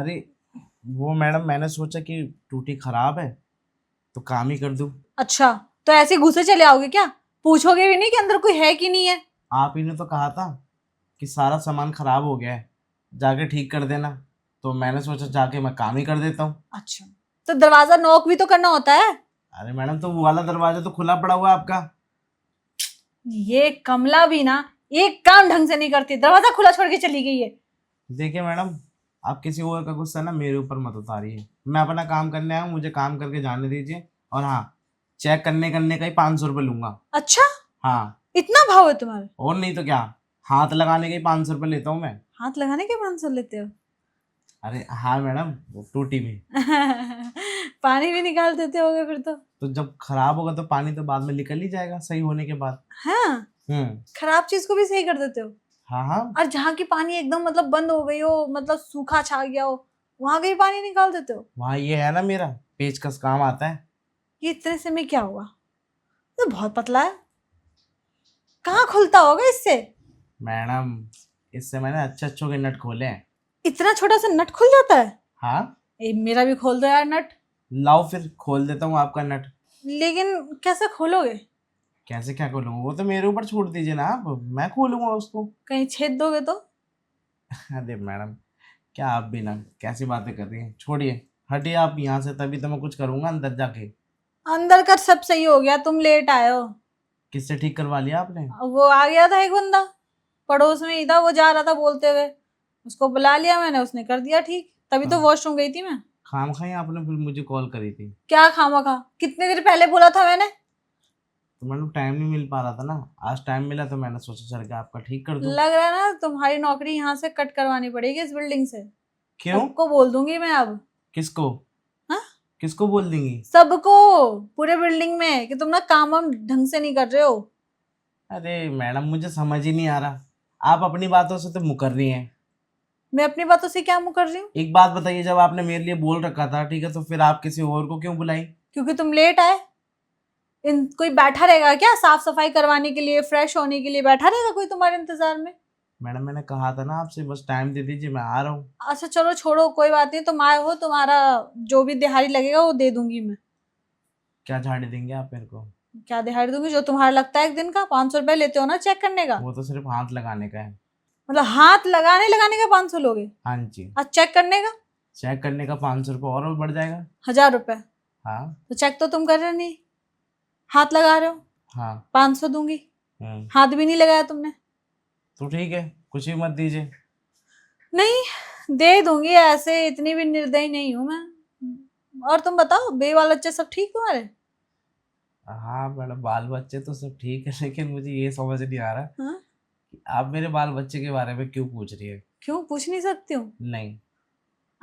अरे वो मैडम मैंने सोचा कि टूटी खराब है तो काम ही कर दूं। अच्छा, तो ऐसे घुसे चले आओगे क्या? पूछोगे भी नहीं कि अंदर कोई है कि नहीं है? आप ही ने तो कहा था कि सारा सामान खराब हो गया है, जाके ठीक कर देना। तो मैंने सोचा जाके मैं काम ही कर देता हूँ। अच्छा, तो दरवाजा नॉक भी तो करना होता है। अरे मैडम तो वो वाला दरवाजा तो खुला पड़ा हुआ है आपका। ये कमला भी ना एक काम ढंग से नहीं करती, दरवाजा खुला छोड़ के चली गई है। देखिए मैडम, आप किसी और का गुस्सा ना मेरे ऊपर मत उतारिए। मैं अपना काम करने आया हूँ, मुझे काम करके जाने दीजिए। और हाँ, चेक करने करने का ही 500 रुपये लूंगा। अच्छा, हाँ, इतना भाव है तुम्हारा? और नहीं तो क्या, हाथ लगाने के ही 500 रुपये लेता हूँ मैं। हाथ लगाने के 500 लेते हो? अरे हाँ मैडम, वो टूटी भी। पानी भी निकाल देते होगे फिर तो जब खराब होगा तो पानी तो बाद में निकल ही जाएगा सही होने के बाद। हाँ, हम्म। खराब चीज को भी सही कर देते हो? हाँ हाँ। और जहाँ की पानी एकदम मतलब बंद हो गई हो, मतलब सूखा छा गया हो, वहां का ही पानी निकाल देते हो? वहाँ ये है ना, मेरा पेचकस काम आता है। ये इतने से में क्या हुआ? तो बहुत पतला है, कहाँ खुलता होगा इससे? मैडम, इससे मैंने अच्छे अच्छों के नट खोले हैं। इतना छोटा सा नट खुल जाता है? हाँ, मेरा भी खोल दो यार नट। लाओ फिर खोल देता हूँ आपका नट। लेकिन कैसे खोलोगे? कैसे क्या खोलूंगा, वो तो मेरे ऊपर छोड़ दीजिए ना आप, मैं खोलूंगा उसको। कहीं छेद दोगे तो? अरे मैडम, क्या आप भी ना कैसी बातें कर रही हैं, छोड़िए। हटिए आप यहाँ से, तभी तो मैं कुछ करूंगा अंदर जाके। अंदर का सब सही हो गया, तुम लेट आए हो। किससे ठीक करवा लिया आपने? वो आ गया था एक बंदा, पड़ोस में ही था, वो जा रहा था बोलते हुए, उसको बुला लिया मैंने, उसने कर दिया ठीक। तभी तो वॉशरूम गई थी मैं। खाम खाई आपने फिर मुझे कॉल करी थी। क्या खामा खा? कितने देर पहले बोला था मैंने? तो मैडम टाइम नहीं मिल पा रहा था ना, आज टाइम मिला तो मैंने सोचा चल के आपका ठीक कर दूं। लग रहा है ना तुम्हारी नौकरी यहाँ से कट करवानी पड़ेगी, इस बिल्डिंग से। क्यों? सबको बोल दूंगी मैं अब। किसको? हाँ, किसको बोल देंगी? सबको, पूरे बिल्डिंग में, कि तुम ना काम वाम ढंग से नहीं कर रहे हो। अरे मैडम, मुझे समझ ही नहीं आ रहा, आप अपनी बातों से तो मुकर रही हैं। मैं अपनी बातों से क्या मुँह कर रही हूँ? एक बात बताइए, जब आपने मेरे लिए बोल रखा था ठीक है, तो फिर आप किसी और को क्यों बुलाई? क्योंकि तुम लेट आए। इन कोई बैठा रहेगा क्या साफ सफाई करवाने के लिए, फ्रेश होने के लिए बैठा रहेगा कोई तुम्हारे इंतजार में? मैडम मैंने कहा था ना आपसे, बस टाइम दे दीजिए, मैं आ रहा हूँ। अच्छा चलो छोड़ो, कोई बात नहीं, तुम आए हो, तुम्हारा जो भी दिहाड़ी लगेगा वो दे दूंगी मैं। क्या झाड़ी देंगे आप मेरे को? क्या दिहाड़ी दूंगी? जो तुम्हारा लगता है एक दिन का 500 रुपए लेते हो ना चेक करने का। वो तो सिर्फ हाथ लगाने का है। मतलब हाथ लगाने लगाने का 500 लोगे? हाँ जी। और चेक करने का? चेक करने का 500 रुपये और बढ़ जाएगा। 1000 रुपए? हाँ। तो चेक तो तुम कर रहे नहीं, हाथ लगा रहे हो। हाँ। 500 दूंगी, हम्म। हाथ भी नहीं लगाया तुमने। तो ठीक है, कुछ भी मत दीजिए। नहीं, दे दूंगी, ऐसे इतनी भी निर्दयी नहीं हूं मैं। और तुम बताओ, बे वाल बच्चे सब ठीक तुम्हारे? हाँ मैडम, बाल बच्चे तो सब ठीक है, लेकिन मुझे ये समझ नहीं आ रहा हाँ? कि आप मेरे बाल बच्चे के बारे में क्यों पूछ रही है। क्यों पूछ नहीं सकती हूँ? नहीं।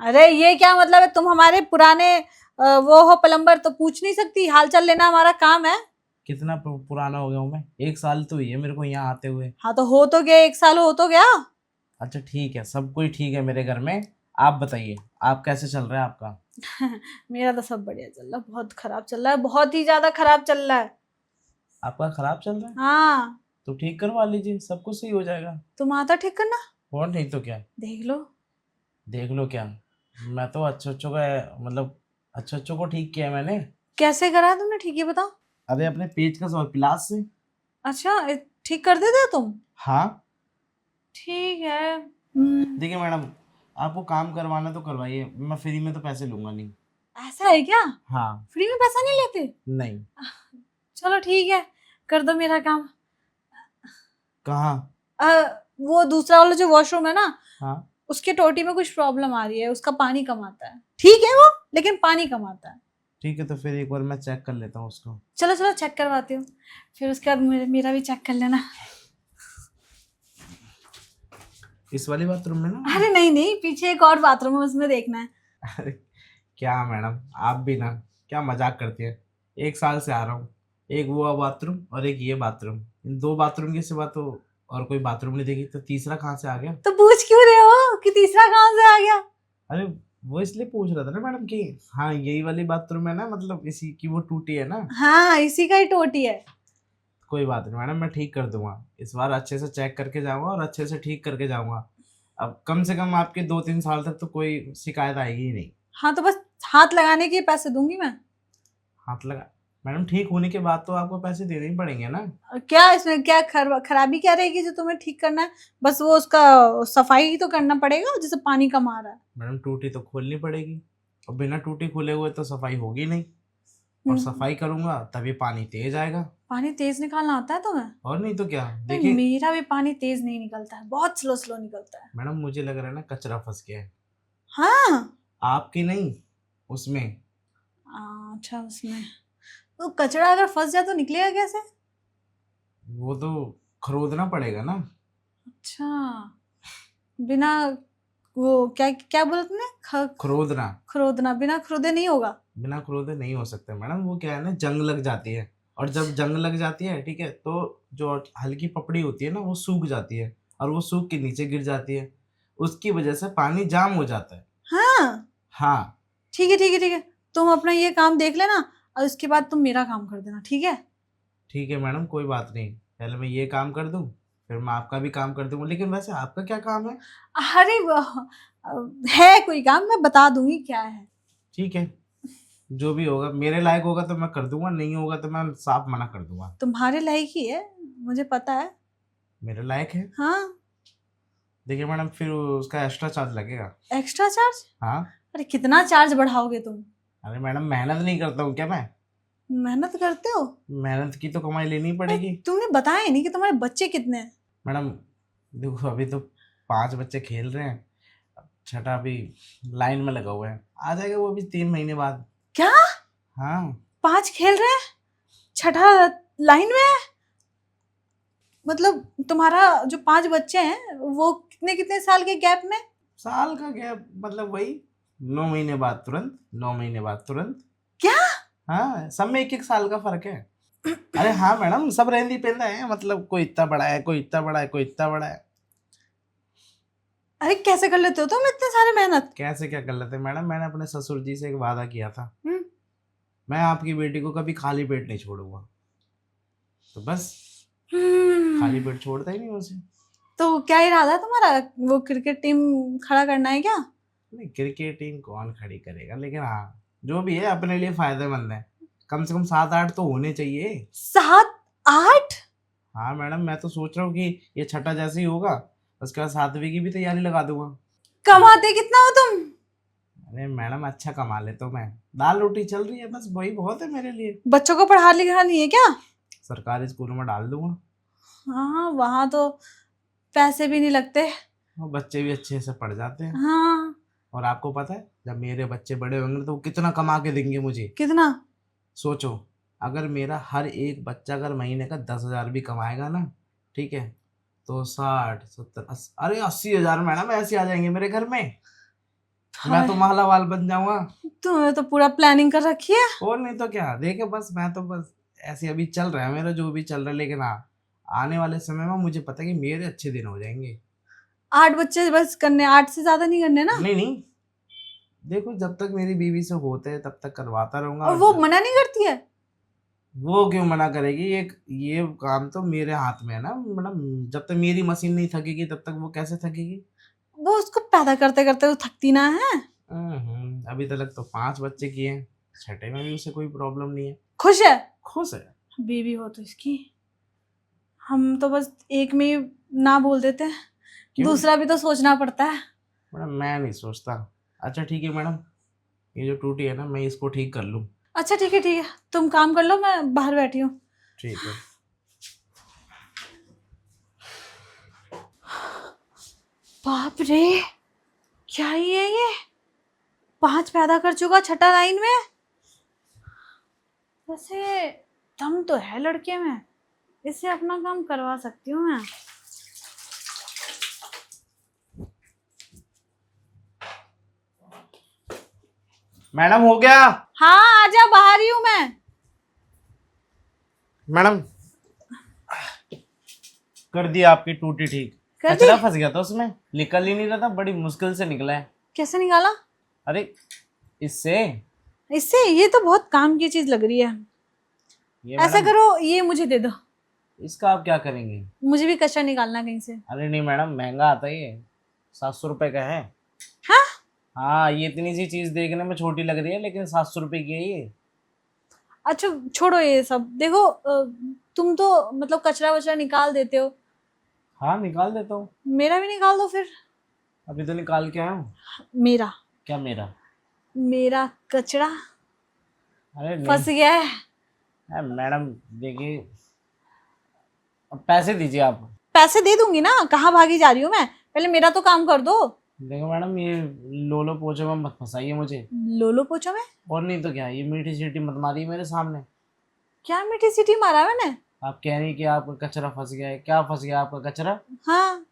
अरे ये क्या मतलब है, तुम हमारे पुराने वो हो प्लम्बर, तो पूछ नहीं सकती? हालचाल लेना हमारा काम है। कितना पुराना हो गया हूँ मैं? 1 साल तो हुई है मेरे को यहाँ आते हुए। हाँ तो हो तो गया, 1 साल हो तो गया। अच्छा ठीक है, सब कोई ठीक है मेरे घर में। आप बताइए, आप कैसे चल रहा है आपका? मेरा तो सब बढ़िया चल रहा है, बहुत खराब चल रहा है, बहुत ही ज्यादा खराब चल रहा है। आपका खराब चल रहा है? हाँ। तो ठीक करवा लीजिए, सब कुछ सही हो जाएगा। तुम आता ठीक करना। और नहीं तो क्या। देख लो। देख लो क्या? मैं तो अच्छे अच्छों का मतलब अच्छे अच्छों को ठीक किया है मैंने। कैसे करा तुमने ठीक, ये बताओ। अरे अपने पेज का और पिलास से। अच्छा, ठीक कर देते हो तुम? हाँ। ठीक है। देखिए मैडम, आपको काम करवाना तो करवाइए, मैं फ्री में तो पैसे लूंगा नहीं। ऐसा है क्या? हाँ। फ्री में पैसा नहीं लेते? नहीं। चलो ठीक है, कर दो मेरा काम। कहाँ? वो दूसरा वाला जो वॉशरूम है ना, हाँ। उसके टोटी में कुछ प्रॉब्लम आ रही है, उसका पानी कम आता है। ठीक है वो, लेकिन पानी कम आता है। ठीक है, तो फिर एक बार मैं चेक कर लेता हूँ उसको। चलो चलो चेक करवाती हूँ, फिर उसके बाद मेरा भी चेक कर लेना। इस वाली बाथरूम में ना? अरे नहीं नहीं, पीछे एक और बाथरूम है, उसमें देखना है। अरे क्या मैडम, आप भी ना क्या मजाक करती है। 1 साल से आ रहा हूँ, एक वो बाथरूम और एक ये बाथरूम, इन 2 बाथरूम के सिवा तो और कोई बाथरूम नहीं देखी, तो तीसरा कहाँ से आ गया? तो पूछ क्यों रहे हो कि तीसरा कहाँ से आ गया? अरे वो इसलिए पूछ रहा था ना मैडम कि हाँ यही वाली बाथरूम है ना, मतलब इसी की वो टूटी है ना। हाँ, इसी का ही टोटी है। कोई बात नहीं मैडम, मैं ठीक कर दूंगा, इस बार अच्छे से चेक करके जाऊंगा और अच्छे से ठीक करके जाऊंगा। अब कम से कम आपके 2-3 साल तक तो कोई शिकायत आएगी ही नहीं। हाँ तो बस हाथ लगाने के पैसे दूंगी मैं। हाथ लगा मैडम, ठीक होने के बाद तो आपको पैसे देने ही पड़ेंगे ना। और क्या इसमें क्या खराबी क्या रहेगी जो तुम्हें ठीक करना है? बस वो उसका सफाई ही तो करना पड़ेगा जैसे पानी कम आ रहा है। मैडम टूटी तो खोलनी पड़ेगी, और बिना टूटी खोले हुए तो सफाई होगी नहीं। और सफाई करूंगा तभी पानी तेज आएगा। पानी तेज निकालना आता है तुम्हें? और नहीं तो क्या। नहीं, देखिए मेरा भी पानी तेज नहीं निकलता है, बहुत स्लो स्लो निकलता है। मैडम, मुझे लग रहा है ना कचरा फंस गया है। हाँ। आपकी नहीं, उसमें। अच्छा उसमें तो कचरा अगर फंस जाए तो निकलेगा कैसे? वो तो खरोदना पड़ेगा ना। अच्छा, बिना वो क्या क्या बोला तुमने? खरोदना। खरोदना, बिना खरोदे नहीं होगा? बिना खरोदे नहीं हो सकते मैडम, वो क्या है ना, जंग लग जाती है। और जब जंग लग जाती है, ठीक है, तो जो हल्की पपड़ी होती है ना, वो सूख जाती है, और वो सूख के नीचे गिर जाती है। उसकी वजह से पानी जाम हो जाता है। हाँ हाँ। ठीक है ठीक है ठीक है, तुम अपना ये काम देख लेना और उसके बाद तुम मेरा काम कर देना, ठीक है? ठीक है मैडम, कोई बात नहीं। पहले मैं ये काम कर दूं, फिर मैं आपका भी काम कर दूंगा। लेकिन वैसे आपका क्या काम है? अरे है कोई काम, मैं बता दूंगी क्या है। ठीक है, जो भी होगा, मेरे लायक होगा तो मैं कर दूंगा, नहीं होगा तो मैं साफ मना कर दूंगा। तुम्हारे लायक ही है, मुझे पता है। मेरे लायक है। हाँ। देखिए मैडम, फिर उसका एक्स्ट्रा चार्ज लगेगा। Extra charge? हाँ। अरे कितना चार्ज बढ़ाओगे तुम? अरे मैडम, मेहनत नहीं करता हूँ क्या मैं? मेहनत करते हो? मेहनत की तो कमाई लेनी पड़ेगी। तुमने बताया नहीं कि तुम्हारे बच्चे कितने हैं। मैडम देखो, अभी तो 5 बच्चे खेल रहे हैं, अब छठा अभी लाइन में लगा हुआ है, आ जाएगा वो भी 3 महीने बाद। क्या? हाँ। 5 खेल रहे हैं, छठा लाइन में है? मतलब तुम्हारा जो 5 बच्चे हैं वो कितने कितने साल के गैप में? साल का गैप मतलब वही 9 महीने बाद तुरंत, 9 महीने बाद तुरंत। क्या? हाँ, सब में 1-1 साल का फर्क है। अरे हाँ मैडम, सब रेंदी पेंदा है, मतलब कोई इतना बड़ा है, कोई इतना बड़ा है, कोई इतना बड़ा है। अरे कैसे कर लेते हो तुम इतने सारे मेहनत? कैसे क्या कर लेते मैडम, मैंने अपने ससुर जी से एक वादा किया था, हम्म। मैं आपकी बेटी को कभी खाली पेट नहीं छोड़ूंगा। तो बस खाली पेट छोड़ता ही नहीं उसे। तो क्या इरादा है तुम्हारा, वो क्रिकेट टीम खड़ा करना है क्या? नहीं, क्रिकेट टीम कौन खड़ी करेगा, लेकिन हाँ, जो भी है अपने लिए फायदेमंद है। कम से कम 7-8 तो होने चाहिए। 7-8? हाँ मैडम, मैं तो सोच रहा हूँ कि ये छठा जैसे ही होगा, उसके बाद 7वीं की भी तैयारी लगा दूंगा। कमाते कितना हो तुम? अरे मैडम, अच्छा कमा लेता हूँ मैं, दाल रोटी चल रही है, बस वही बहुत है मेरे लिए। बच्चों को पढ़ा लिखा नहीं है क्या? सरकारी स्कूल में डाल दूंगा। हाँ वहां तो पैसे भी नहीं लगते। और बच्चे भी अच्छे से पढ़ जाते हैं। हाँ। और आपको पता है, जब मेरे बच्चे बड़े होंगे तो वो कितना कमा के देंगे मुझे। कितना? सोचो, अगर मेरा हर एक बच्चा अगर महीने का 10,000 भी कमाएगा ना, ठीक है, तो 60, 70, अरे 80,000 मैडम ऐसे आ जाएंगे मेरे घर में। मैं तो मालामाल बन जाऊंगा। तुमने तो पूरा प्लानिंग कर रखी है। और नहीं तो क्या। देखिए बस, मैं तो बस ऐसे अभी चल रहा है मेरा जो भी चल रहा है, लेकिन हाँ, आने वाले समय में मुझे पता है कि मेरे अच्छे दिन हो जाएंगे। 8 बच्चे बस करने, 8 से ज्यादा नहीं करने ना? नहीं नहीं, देखो जब तक मेरी बीवी से होते हैं तब तक करवाता रहूंगा। और वो मना नहीं करती है? वो क्यों मना करेगी, ये काम तो मेरे हाथ में है ना मैडम। जब तक मेरी मशीन नहीं थकेगी तब तक वो कैसे थकेगी। वो उसको पैदा करते करते वो थकती ना है। अभी तक तो 5 बच्चे किए हैं, छठे में भी उसे कोई प्रॉब्लम नहीं है। खुश है? खुश है। बेबी हो तो इसकी। हम तो बस एक में ही ना बोल देते हैं, क्यों? दूसरा भी तो सोचना पड़ता है। मैडम मैं नहीं सोचता। अच्छा ठीक है मैडम, ये जो टूटी है ना, मैं इसको ठीक कर लूँ। अच्छा ठीक है ठीक है, तुम काम कर लो, मैं बाहर बैठी हूँ। ठीक है। बाप रे, क्या ही है ये, 5 पैदा कर चुका छठा लाइन में। वैसे दम तो है लड़के में, इससे अपना काम करवा सकती हूँ मैं। मैडम हो गया। हाँ आजा, बाहर ही हूँ मैं। मैडम कर दिया आपकी टूटी ठीक। कर दी? कचरा फंस गया था उसमें, निकल ही नहीं रहा था, बड़ी मुश्किल से निकला है। कैसे निकाला? अरे इससे। इससे? ये तो बहुत काम की चीज लग रही है। ये ऐसा मैडम, करो, ये मुझे दे दो, इसका आप क्या करेंगे? मुझे भी कचरा निकालना कहीं से। अरे नहीं मैडम, महंगा आता है ये। ₹700 का है। हाँ हाँ, ये इतनी सी चीज देखने में छोटी लग रही है लेकिन ₹700 की है ये। अच्छा छोड़ो ये सब, देखो तुम तो मतलब कचरा वचरा निकाल देते हो, हाँ, निकाल देता हूँ। मेरा भी निकाल दो फिर। अभी तो निकाल के आया हूँ। मेरा क्या मेरा? मेरा कचरा अरे फंस नहीं। गया है। मैडम देखिए, अब पैसे दीजिए आप। पैसे दे दूंगी ना, कहाँ भागी जा रही हूँ मैं, पहले मेरा तो काम कर दो। देखो मैडम, ये लोलो पोचो में मत फंसाइए मुझे। लोलो पोछो में? और नहीं तो क्या, ये मीठी सीटी मत मारिए मेरे सामने। क्या मीठी सीटी मारा मैंने? आप कह रही कि आपका कचरा फंस गया है। क्या फंस गया आपका कचरा? हाँ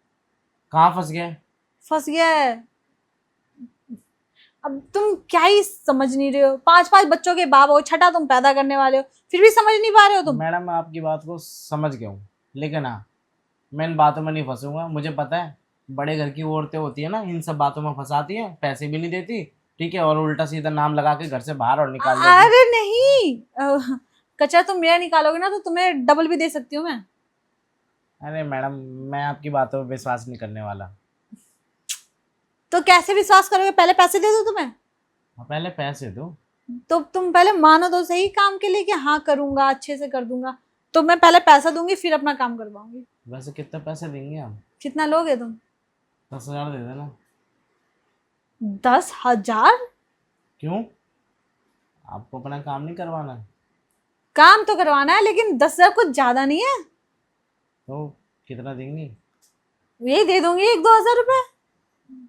कहाँ फंस गया है? फंस गया है। अब तुम क्या ही समझ नहीं रहे हो, 5-5 बच्चों के बाप हो, छठा तुम पैदा करने वाले हो, फिर भी समझ नहीं पा रहे हो तुम। मैडम, मैं आपकी बात को समझ गया हूँ, लेकिन हाँ, मैं इन बातों में नहीं फंसूंगा। मुझे पता है बड़े घर की औरतें होती है ना, इन सब बातों में फंसाती हैं, पैसे भी नहीं देती, ठीक है, और उल्टा सीधा नाम लगा के घर से बाहर और निकाल देती। अरे नहीं, कचरा तुम मेरा निकालोगे ना तो तुम्हें डबल भी दे सकती हूँ मैं। अरे मैडम, मैं आपकी बातों पर विश्वास नहीं करने वाला। तो कैसे विश्वास करोगे, पहले पैसे दे दो तुम्हें। हाँ, पहले पैसे दो। तो तुम पहले मानो तो सही काम के लिए कि हाँ करूंगा, अच्छे से कर दूंगा। तो मैं पहले पैसा दूंगी फिर अपना काम करवाऊंगी। वैसे कितने पैसे देंगे आप? कितना लोगे तुम? 10,000 दे देना। 10,000? क्यों? आपको अपना काम नहीं करवाना? काम तो करवाना है लेकिन 10,000 कुछ ज्यादा नहीं है। तो कितना देंगी? यही दे दूंगी 1-2 हजार रुपए।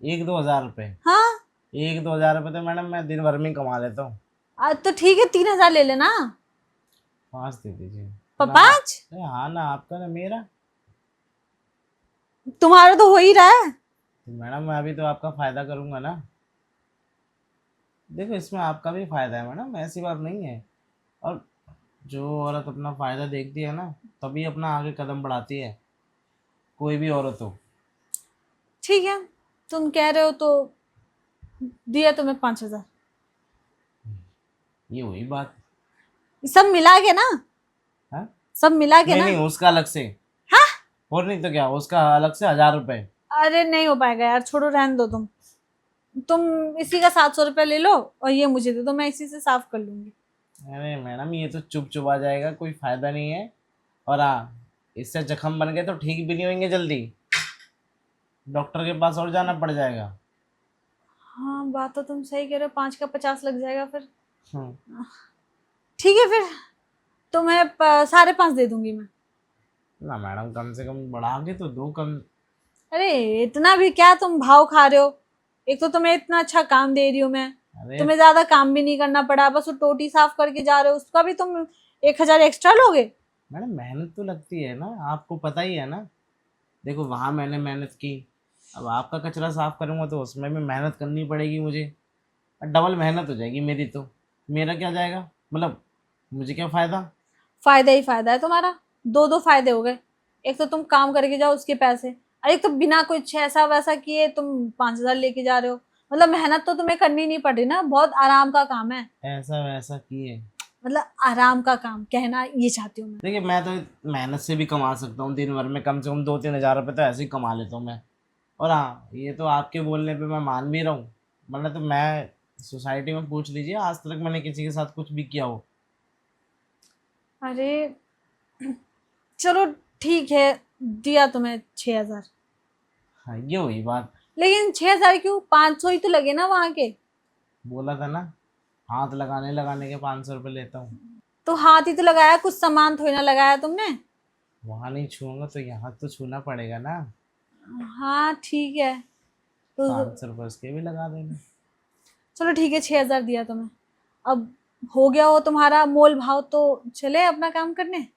1-2 हज़ार रुपये? हाँ 1-2 हज़ार रुपये तो मैडम मैं दिन भर में ही कमा लेता हूँ। तो ठीक है 3,000 ले लेना। 5 दे दीजिए ना। 5? अरे हाँ ना, आपका ना मेरा। तुम्हारा तो हो ही रहा है। तो मैडम, मैं अभी तो आपका फायदा करूंगा ना। देखो, इसमें आपका भी फायदा है मैडम, ऐसी बात नहीं है। और जो औरत अपना फायदा देखती है ना, तभी अपना आगे कदम बढ़ाती है, कोई भी औरत हो। ठीक है तुम कह रहे हो तो दिया तुम्हें 5,000। ये हुई बात। सब मिला के ना, हाँ, सब मिला के नहीं ना। नहीं, उसका अलग से। हाँ और नहीं तो क्या, उसका अलग से 1,000 रुपये। अरे नहीं हो पाएगा यार, छोड़ो रहने दो तुम इसी का 700 रुपये ले लो और ये मुझे दे दो, मैं इसी से साफ कर लूंगी। अरे मैडम, ये तो चुप चुपा जाएगा, कोई फायदा नहीं है। और हाँ, इससे जख्म बन गए तो ठीक भी नहीं होंगे जल्दी, डॉक्टर के पास और जाना पड़ जाएगा। हाँ बात तो तुम सही कह रहे हो, 5 का 50 लग जाएगा फिर। हम्म। ठीक है फिर तुम्हें 5.5 दे दूंगी मैं। ना मैडम, कम से कम बढ़ा के तो दो कम। अरे इतना भी क्या तुम भाव खा रहे हो, एक तो तुम्हें इतना अच्छा काम दे रही हूँ मैं, अरे तुम्हें ज्यादा काम भी नहीं करना पड़ा, बस वो टोटी साफ करके जा रहे हो, उसका भी तुम 1,000 एक्स्ट्रा लोगे। मैडम, मेहनत तो लगती है ना, आपको पता ही है ना। देखो, वहाँ मैंने मेहनत की, अब आपका कचरा साफ करूँगा तो उसमें भी मेहनत करनी पड़ेगी मुझे, और डबल मेहनत हो जाएगी मेरी। तो मेरा क्या जाएगा, मतलब मुझे क्या फ़ायदा? फायदा ही फायदा है तुम्हारा, दो फायदे हो गए। एक तो तुम काम करके जाओ उसके पैसे, और एक तो बिना कुछ ऐसा वैसा किए तुम 5,000 लेके जा रहे हो। मतलब मेहनत तो तुम्हें करनी नहीं पड़ रही ना, बहुत आराम का काम है। ऐसा वैसा किए? मतलब आराम का काम कहना ये चाहती हूँ मैं। देखिए, मैं तो मेहनत से भी कमा सकता हूँ, दिन भर में कम से कम 2-3 हज़ार रुपये तो ऐसे ही कमा लेता हूँ मैं। और हाँ, ये तो आपके बोलने पे मैं मान भी रहा हूँ, वरना तो मैं सोसाइटी में पूछ लीजिए, आज तक मैंने किसी के साथ कुछ भी किया हो। अरे चलो ठीक है, दिया तुम्हें 6,000। हाँ, ये हुई बात। लेकिन 6,000 क्यों, 500 ही तो लगे ना वहां के। बोला था ना, हाथ लगाने लगाने के 500 रुपये लेता हूँ। तो हाथ ही तो लगाया, कुछ सामान थोड़ी ना लगाया तुमने। वहाँ नहीं छूऊंगा तो यहाँ तो छूना पड़ेगा ना। हाँ ठीक है तो 500 रुपये उसके भी लगा देना। चलो ठीक है, 6,000 दिया तुम्हें। अब हो गया हो तुम्हारा मोल भाव, तो चले अपना काम करने।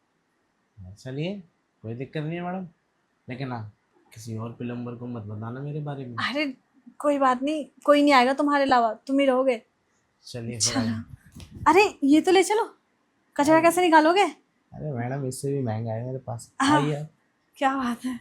चलिए, कोई दिक्कत नहीं है मैडम, लेकिन हाँ, किसी और प्लम्बर को मत बताना मेरे बारे में। अरे कोई बात नहीं, कोई नहीं आएगा तुम्हारे अलावा, तुम ही रहोगे। चलिए फिर चलो, आइए। अरे ये तो ले चलो, कचरा कैसे निकालोगे। अरे मैडम, इससे भी महंगा है मेरे पास, हाँ। आइए आप। क्या बात है।